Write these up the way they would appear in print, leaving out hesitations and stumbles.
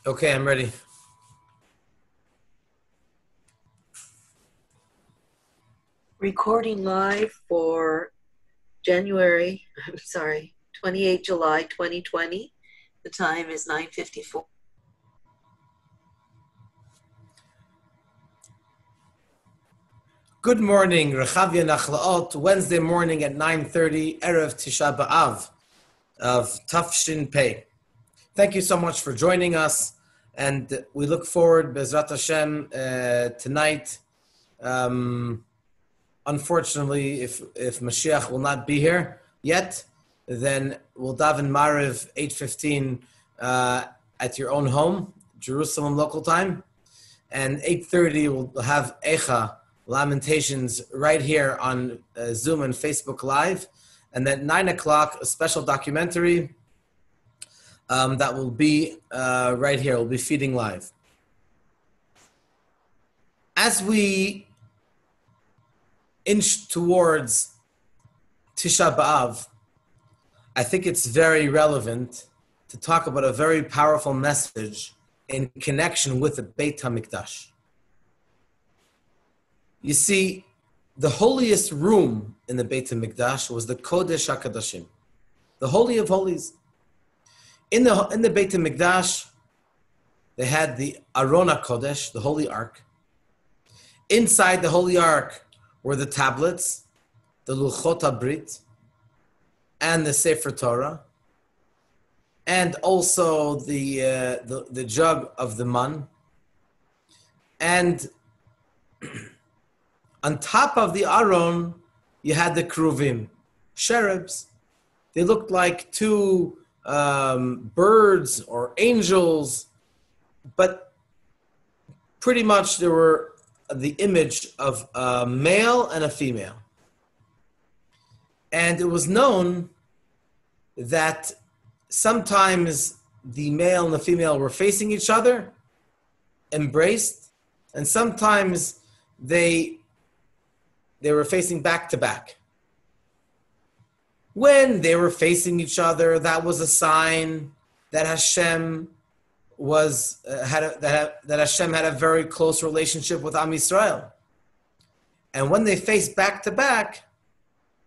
Okay, I'm ready. Recording live for 28 July 2020. The time is 9:54. Good morning, Rechavia Nachlaot, Wednesday morning at 9:30, Erev Tisha B'Av of Tafshin Pei. Thank you so much for joining us, and we look forward, Bezrat Hashem, tonight. Unfortunately, if Mashiach will not be here yet, then we'll daven Mariv 8:15 at your own home, Jerusalem local time, and 8:30 we'll have Echa, Lamentations, right here on Zoom and Facebook Live, and then 9 o'clock a special documentary that will be right here. We'll be feeding live. As we inch towards Tisha B'Av, I think it's very relevant to talk about a very powerful message in connection with the Beit HaMikdash. You see, the holiest room in the Beit HaMikdash was the Kodesh HaKadoshim, the Holy of Holies. In the Beit HaMikdash, they had the Aron HaKodesh, the Holy Ark. Inside the Holy Ark were the tablets, the Luchot HaBrit, and the Sefer Torah, and also the jug of the man. And on top of the Aron, you had the Kruvim, cherubs. They looked like two birds or angels, but pretty much they were the image of a male and a female. And it was known that sometimes the male and the female were facing each other, embraced, and sometimes they were facing back to back. When they were facing each other, that was a sign that Hashem that Hashem had a very close relationship with Am Yisrael. And when they faced back to back,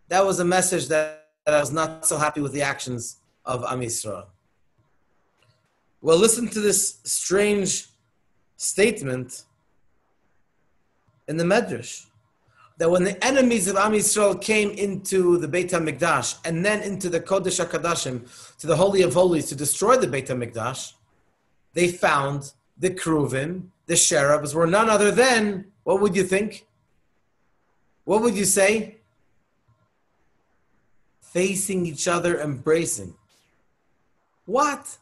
that was a message that I was not so happy with the actions of Am Yisrael. Well, listen to this strange statement in the Medrash, that when the enemies of Am Yisrael came into the Beit HaMikdash and then into the Kodesh HaKadashim, to the Holy of Holies, to destroy the Beit HaMikdash, they found the Kruvim, the cherubs, were none other than, what would you think? What would you say? Facing each other, embracing. What?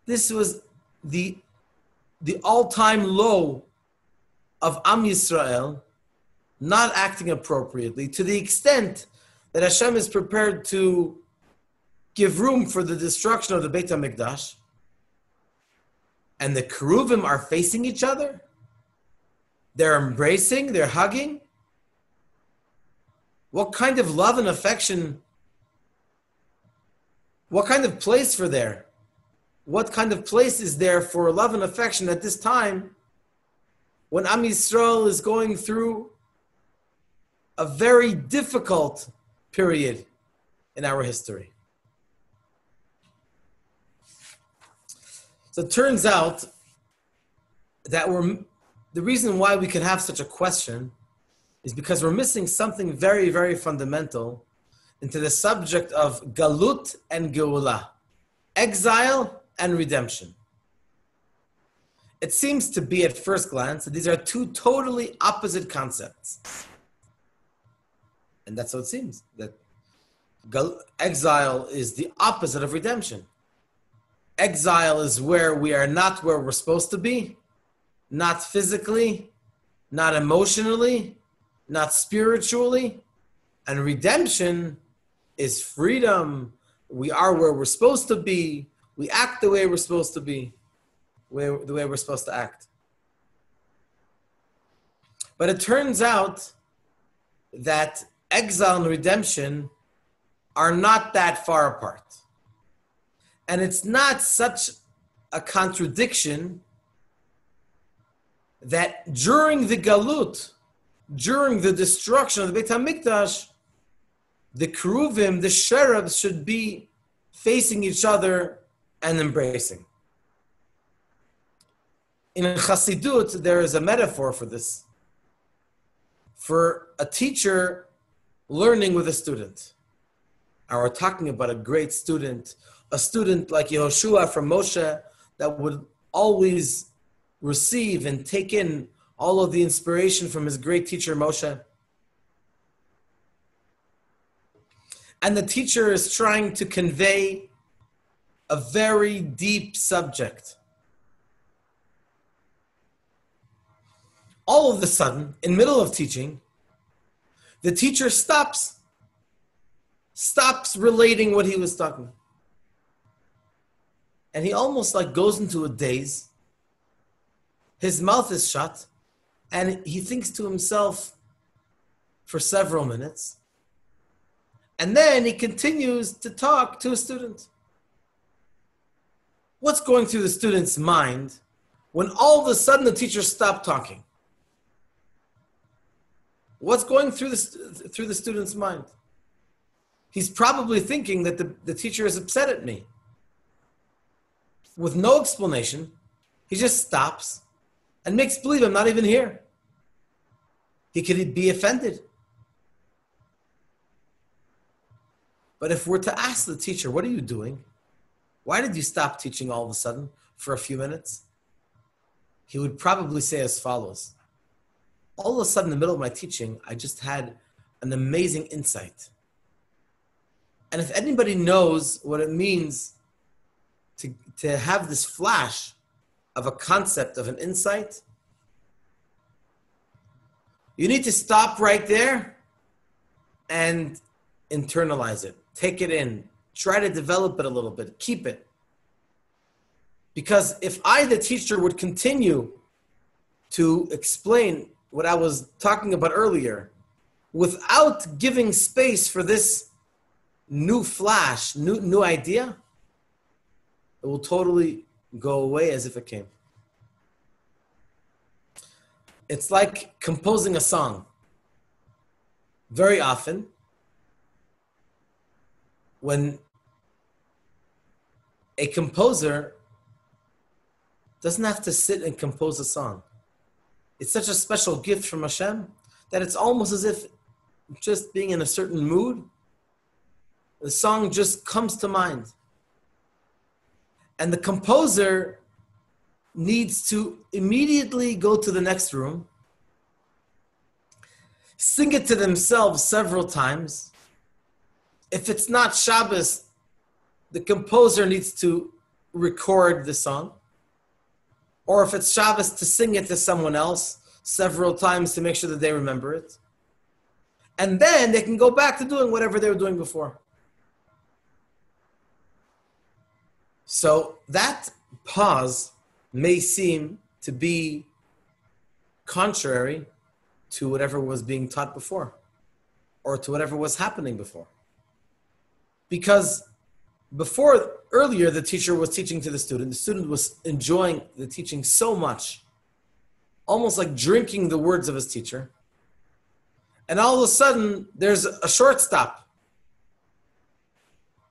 This was the all-time low of Am Yisrael not acting appropriately, to the extent that Hashem is prepared to give room for the destruction of the Beit HaMikdash, and the Keruvim are facing each other. They're embracing, they're hugging. What kind of love and affection, what kind of place for there? What kind of place is there for love and affection at this time when Am Yisrael is going through a very difficult period in our history? So it turns out that the reason why we can have such a question is because we're missing something very, very fundamental into the subject of Galut and Geulah, exile and redemption. It seems to be at first glance that these are two totally opposite concepts. And that's what it seems, that exile is the opposite of redemption. Exile is where we are not where we're supposed to be, not physically, not emotionally, not spiritually. And redemption is freedom. We are where we're supposed to be. We act the way we're supposed to be, the way we're supposed to act. But it turns out that exile and redemption are not that far apart. And it's not such a contradiction that during the Galut, during the destruction of the Beit HaMikdash, the Keruvim, the cherubs, should be facing each other and embracing. In Chassidut, there is a metaphor for this, for a teacher learning with a student. And we're talking about a great student, a student like Yehoshua from Moshe that would always receive and take in all of the inspiration from his great teacher Moshe. And the teacher is trying to convey a very deep subject. All of a sudden, in the middle of teaching, the teacher stops relating what he was talking. And he almost like goes into a daze. His mouth is shut, and he thinks to himself for several minutes. And then he continues to talk to a student. What's going through the student's mind when all of a sudden the teacher stopped talking? What's going through the student's mind? He's probably thinking that the teacher is upset at me. With no explanation, he just stops and makes believe I'm not even here. He could be offended. But if we're to ask the teacher, what are you doing? Why did you stop teaching all of a sudden for a few minutes? He would probably say as follows. All of a sudden, in the middle of my teaching, I just had an amazing insight. And if anybody knows what it means to have this flash of a concept, of an insight, you need to stop right there and internalize it. Take it in. Try to develop it a little bit. Keep it. Because if I, the teacher, would continue to explain what I was talking about earlier without giving space for this new flash, new idea, it will totally go away as if it came. It's like composing a song. Very often, when a composer doesn't have to sit and compose a song, it's such a special gift from Hashem that it's almost as if just being in a certain mood, the song just comes to mind. And the composer needs to immediately go to the next room, sing it to themselves several times. If it's not Shabbos, the composer needs to record the song. Or if it's Shabbos, to sing it to someone else several times to make sure that they remember it. And then they can go back to doing whatever they were doing before. So that pause may seem to be contrary to whatever was being taught before, or to whatever was happening before. Because earlier the teacher was teaching to the student was enjoying the teaching so much, almost like drinking the words of his teacher. And all of a sudden, there's a short stop.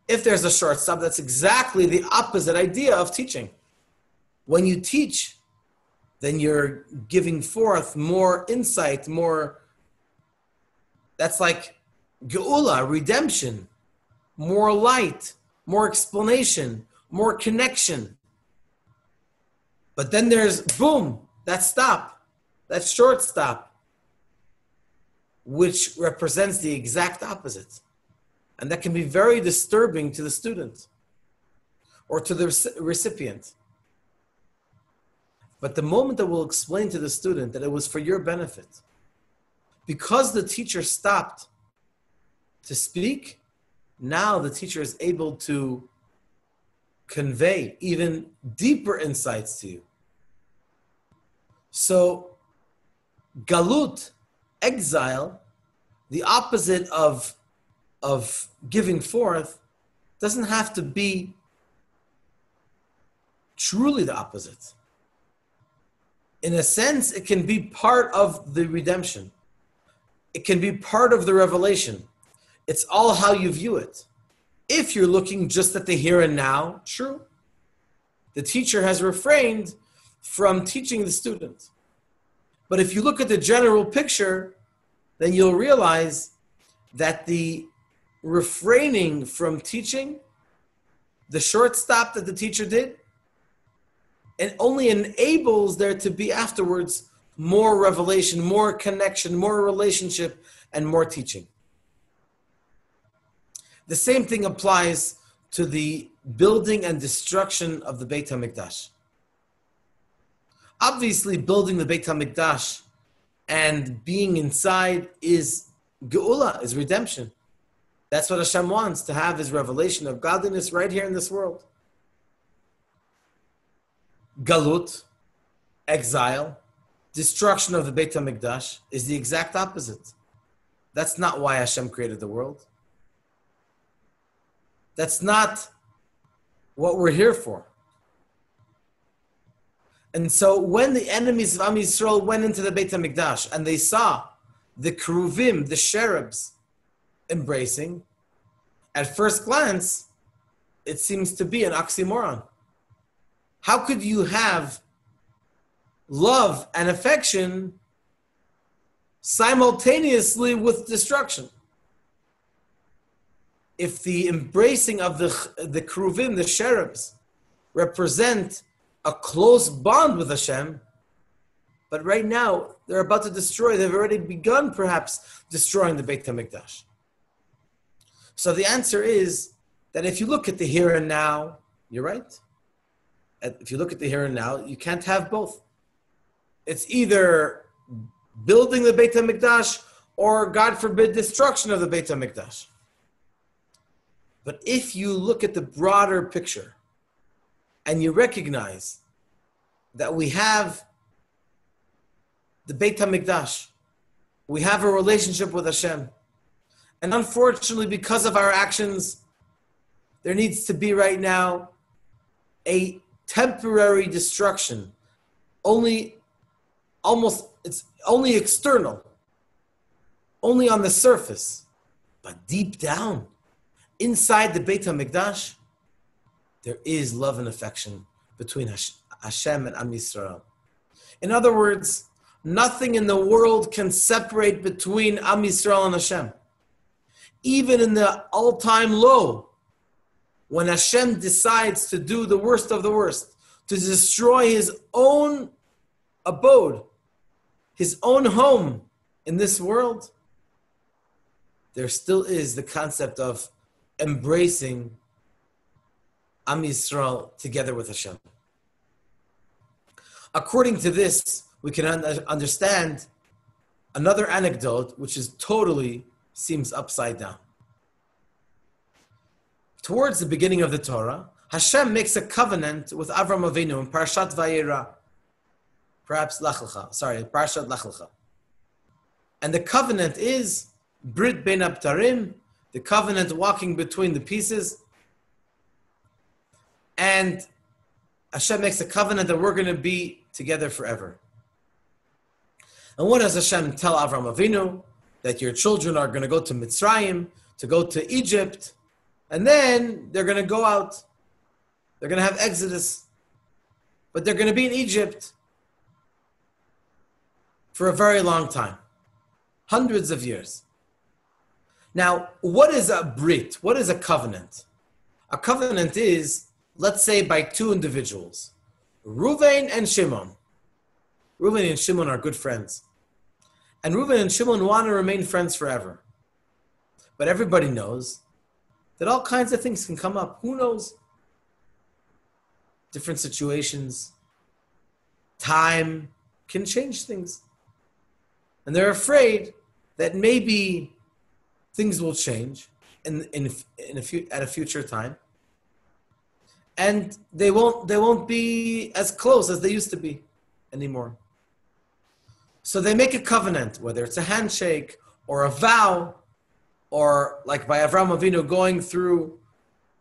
If there's a short stop, that's exactly the opposite idea of teaching. When you teach, then you're giving forth more insight, that's like geula, redemption, more light, more explanation, more connection. But then there's, boom, that stop, that short stop, which represents the exact opposite. And that can be very disturbing to the student or to the recipient. But the moment that we'll explain to the student that it was for your benefit, because the teacher stopped to speak, now the teacher is able to convey even deeper insights to you. So, galut, exile, the opposite of giving forth, doesn't have to be truly the opposite. In a sense, it can be part of the redemption. It can be part of the revelation. It's all how you view it. If you're looking just at the here and now, true. The teacher has refrained from teaching the student. But if you look at the general picture, then you'll realize that the refraining from teaching, the short stop that the teacher did, it only enables there to be afterwards more revelation, more connection, more relationship, and more teaching. The same thing applies to the building and destruction of the Beit HaMikdash. Obviously, building the Beit HaMikdash and being inside is Geula, is redemption. That's what Hashem wants, to have his revelation of godliness right here in this world. Galut, exile, destruction of the Beit HaMikdash is the exact opposite. That's not why Hashem created the world. That's not what we're here for. And so when the enemies of Am Yisrael went into the Beit HaMikdash and they saw the Keruvim, the cherubs, embracing, at first glance, it seems to be an oxymoron. How could you have love and affection simultaneously with destruction? If the embracing of the Keruvim, the cherubs, represent a close bond with Hashem, but right now they're about to destroy, they've already begun perhaps destroying the Beit HaMikdash. So the answer is that if you look at the here and now, you're right. If you look at the here and now, you can't have both. It's either building the Beit HaMikdash or, God forbid, destruction of the Beit HaMikdash. But if you look at the broader picture and you recognize that we have the Beit HaMikdash, we have a relationship with Hashem, and unfortunately, because of our actions, there needs to be right now a temporary destruction. It's only external, only on the surface, but deep down, inside the Beit HaMikdash, there is love and affection between Hashem and Am Yisrael. In other words, nothing in the world can separate between Am Yisrael and Hashem. Even in the all-time low, when Hashem decides to do the worst of the worst, to destroy his own abode, his own home in this world, there still is the concept of embracing Am Yisrael together with Hashem. According to this, we can understand another anecdote which is totally seems upside down. Towards the beginning of the Torah, Hashem makes a covenant with Avram Avinu in Parashat Vayera. Perhaps Parashat Lech Lecha. And the covenant is Brit Ben Abtarim, the covenant walking between the pieces. And Hashem makes a covenant that we're going to be together forever. And what does Hashem tell Avram Avinu? That your children are going to go to Mitzrayim, to go to Egypt, and then they're going to go out. They're going to have Exodus. But they're going to be in Egypt for a very long time. Hundreds of years. Now, what is a Brit? What is a covenant? A covenant is, let's say, by two individuals. Reuven and Shimon. Reuven and Shimon are good friends. And Reuven and Shimon want to remain friends forever. But everybody knows that all kinds of things can come up. Who knows? Different situations, time can change things. And they're afraid that maybe things will change at a future time. And they won't be as close as they used to be anymore. So they make a covenant, whether it's a handshake or a vow, or like by Avraham Avinu going through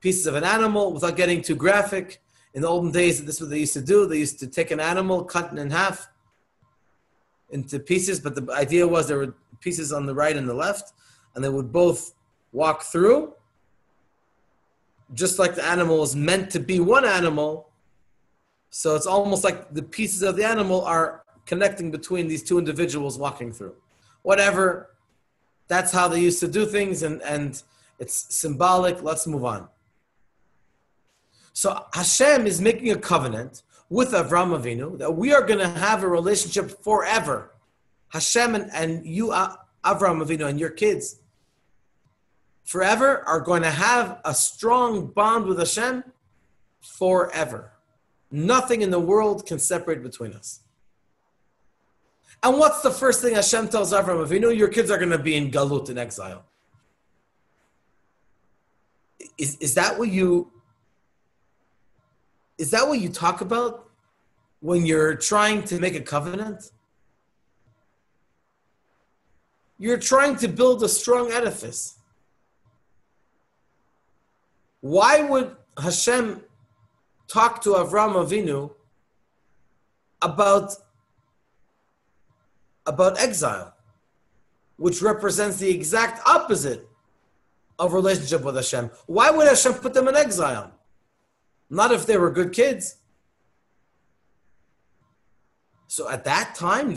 pieces of an animal without getting too graphic. In the olden days, this is what they used to do. They used to take an animal, cut it in half into pieces, but the idea was there were pieces on the right and the left, and they would both walk through, just like the animal is meant to be one animal. So it's almost like the pieces of the animal are connecting between these two individuals walking through. Whatever, that's how they used to do things, and it's symbolic. Let's move on. So Hashem is making a covenant with Avraham Avinu that we are going to have a relationship forever. Hashem and you, Avraham Avinu, and your kids forever are going to have a strong bond with Hashem forever. Nothing in the world can separate between us. And what's the first thing Hashem tells Avraham Avinu? Your kids are going to be in galut, in exile. Is that what you talk about when you're trying to make a covenant? You're trying to build a strong edifice. Why would Hashem talk to Avraham Avinu about exile, which represents the exact opposite of relationship with Hashem? Why would Hashem put them in exile? Not if they were good kids. So at that time,